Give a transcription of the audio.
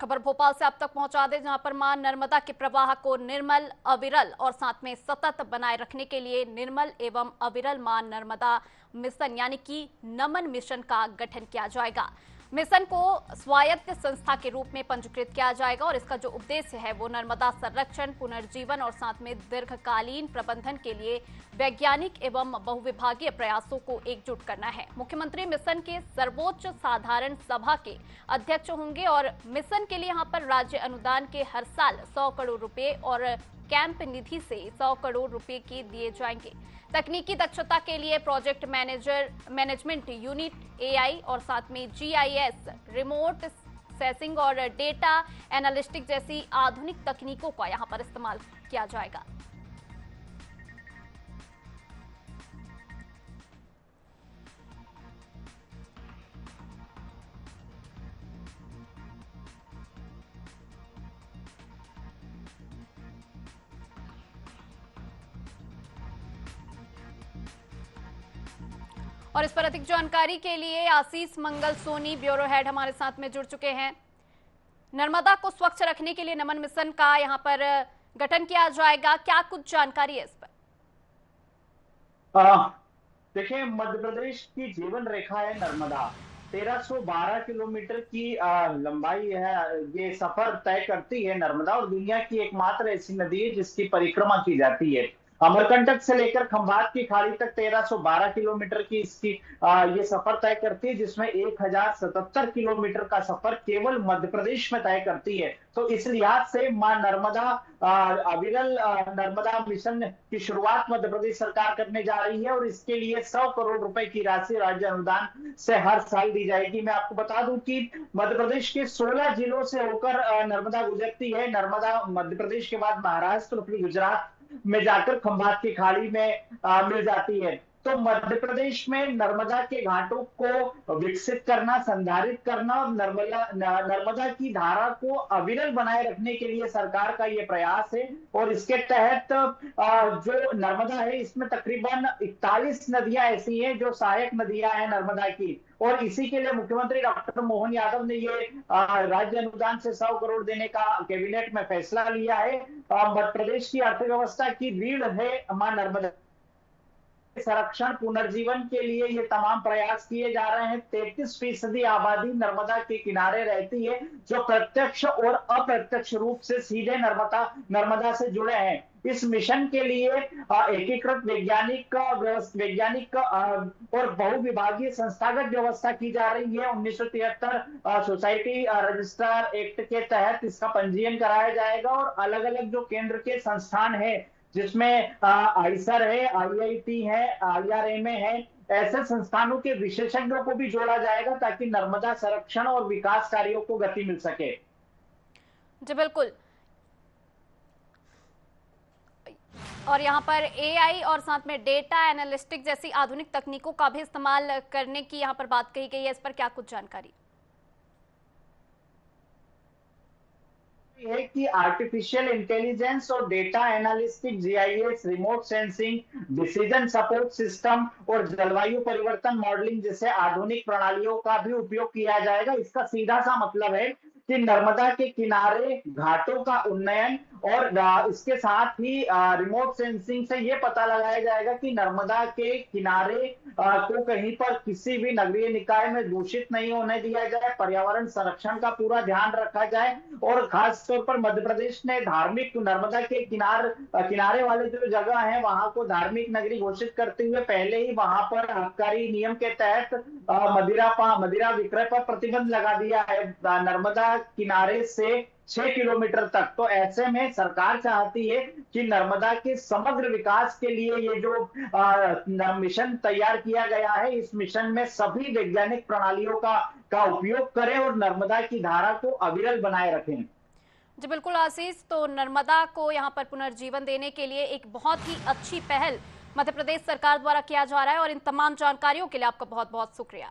खबर भोपाल से आप तक पहुंचा दे, जहां पर मां नर्मदा के प्रवाह को निर्मल, अविरल और साथ में सतत बनाए रखने के लिए निर्मल एवं अविरल मां नर्मदा मिशन यानी कि नमन मिशन का गठन किया जाएगा। मिशन को स्वायत्त संस्था के रूप में पंजीकृत किया जाएगा और इसका जो उद्देश्य है वो नर्मदा संरक्षण, पुनर्जीवन और साथ में दीर्घकालीन प्रबंधन के लिए वैज्ञानिक एवं बहुविभागीय प्रयासों को एकजुट करना है। मुख्यमंत्री मिशन के सर्वोच्च साधारण सभा के अध्यक्ष होंगे और मिशन के लिए यहाँ पर राज्य अनुदान के हर साल 100 करोड़ रुपए और कैंप निधि से 100 करोड़ रुपए के दिए जाएंगे। तकनीकी दक्षता के लिए प्रोजेक्ट मैनेजमेंट यूनिट एआई और साथ में जीआईएस, रिमोट सेंसिंग और डेटा एनालिटिक्स जैसी आधुनिक तकनीकों का यहां पर इस्तेमाल किया जाएगा। और इस पर अधिक जानकारी के लिए आशीष मंगल सोनी, ब्यूरो हेड, हमारे साथ में जुड़ चुके हैं। नर्मदा को स्वच्छ रखने के लिए नमन मिशन का यहां पर गठन किया जाएगा, क्या कुछ जानकारी है इस पर? देखिए, मध्य प्रदेश की जीवन रेखा है नर्मदा। 1312 किलोमीटर की लंबाई है, ये सफर तय करती है नर्मदा, और दुनिया की एकमात्र ऐसी नदी है जिसकी परिक्रमा की जाती है। अमरकंटक से लेकर खंभात की खाड़ी तक 1312 किलोमीटर की इसकी ये सफर तय करती है, जिसमें 1077 किलोमीटर का सफर केवल मध्य प्रदेश में तय करती है। तो इस लिहाज से मां नर्मदा अविरल नर्मदा मिशन की शुरुआत मध्य प्रदेश सरकार करने जा रही है और इसके लिए 100 करोड़ रुपए की राशि राज्य अनुदान से हर साल दी जाएगी। मैं आपको बता दूं कि मध्य प्रदेश के 16 जिलों से होकर नर्मदा गुजरती है। नर्मदा मध्य प्रदेश के बाद महाराष्ट्र, फिर गुजरात में जाकर खंभात की खाड़ी में मिल जाती है। तो मध्य प्रदेश में नर्मदा के घाटों को विकसित करना, संधारित करना और नर्मदा की धारा को अविरल बनाए रखने के लिए सरकार का ये प्रयास है। और इसके तहत जो नर्मदा है, इसमें तकरीबन 41 नदियां ऐसी हैं जो सहायक नदियां हैं नर्मदा की। और इसी के लिए मुख्यमंत्री डॉक्टर मोहन यादव ने ये राज्य अनुदान से 100 करोड़ देने का कैबिनेट में फैसला लिया है। मध्य प्रदेश की अर्थव्यवस्था की रीढ़ है मां नर्मदा। संरक्षण, पुनर्जीवन के लिए ये तमाम प्रयास किए जा रहे हैं। 33% आबादी नर्मदा के किनारे रहती है, जो प्रत्यक्ष और अप्रत्यक्ष रूप से सीधे नर्मदा से जुड़े हैं। इस मिशन के लिए एकीकृत वैज्ञानिक और बहुविभागीय संस्थागत व्यवस्था की जा रही है। 1973 सोसाइटी रजिस्ट्रार एक्ट के तहत इसका पंजीयन कराया जाएगा और अलग अलग जो केंद्र के संस्थान है, जिसमें आईसर है, आईआईटी है, आईआरएमए है, ऐसे संस्थानों के विशेषज्ञों को भी जोड़ा जाएगा ताकि नर्मदा संरक्षण और विकास कार्यों को गति मिल सके। जी बिल्कुल। और यहाँ पर एआई और साथ में डेटा एनालिटिक्स जैसी आधुनिक तकनीकों का भी इस्तेमाल करने की यहाँ पर बात कही गई है, इस पर क्या कुछ जानकारी है कि आर्टिफिशियल इंटेलिजेंस और data analytics, GIS, remote sensing, decision support system और जलवायु परिवर्तन मॉडलिंग जैसे आधुनिक प्रणालियों का भी उपयोग किया जाएगा। इसका सीधा सा मतलब है कि नर्मदा के किनारे घाटों का उन्नयन और इसके साथ ही रिमोट सेंसिंग से ये पता लगाया जाएगा कि नर्मदा के किनारे को कहीं पर किसी भी नगरीय निकाय में दूषित नहीं होने दिया जाए, पर्यावरण संरक्षण का पूरा ध्यान रखा जाए। और खास तौर पर मध्य प्रदेश ने धार्मिक नर्मदा के किनारे वाले जो जगह है वहां को धार्मिक नगरी घोषित करते हुए पहले ही वहां पर आबकारी नियम के तहत मदिरा विक्रय पर प्रतिबंध लगा दिया है, नर्मदा किनारे से 6 किलोमीटर तक। तो ऐसे में सरकार चाहती है कि नर्मदा के समग्र विकास के लिए ये जो मिशन तैयार किया गया है, इस मिशन में सभी वैज्ञानिक प्रणालियों का उपयोग करें और नर्मदा की धारा को अविरल बनाए रखें। जी बिल्कुल आशीष, तो नर्मदा को यहाँ पर पुनर्जीवन देने के लिए एक बहुत ही अच्छी पहल मध्य प्रदेश सरकार द्वारा किया जा रहा है और इन तमाम जानकारियों के लिए आपका बहुत बहुत शुक्रिया।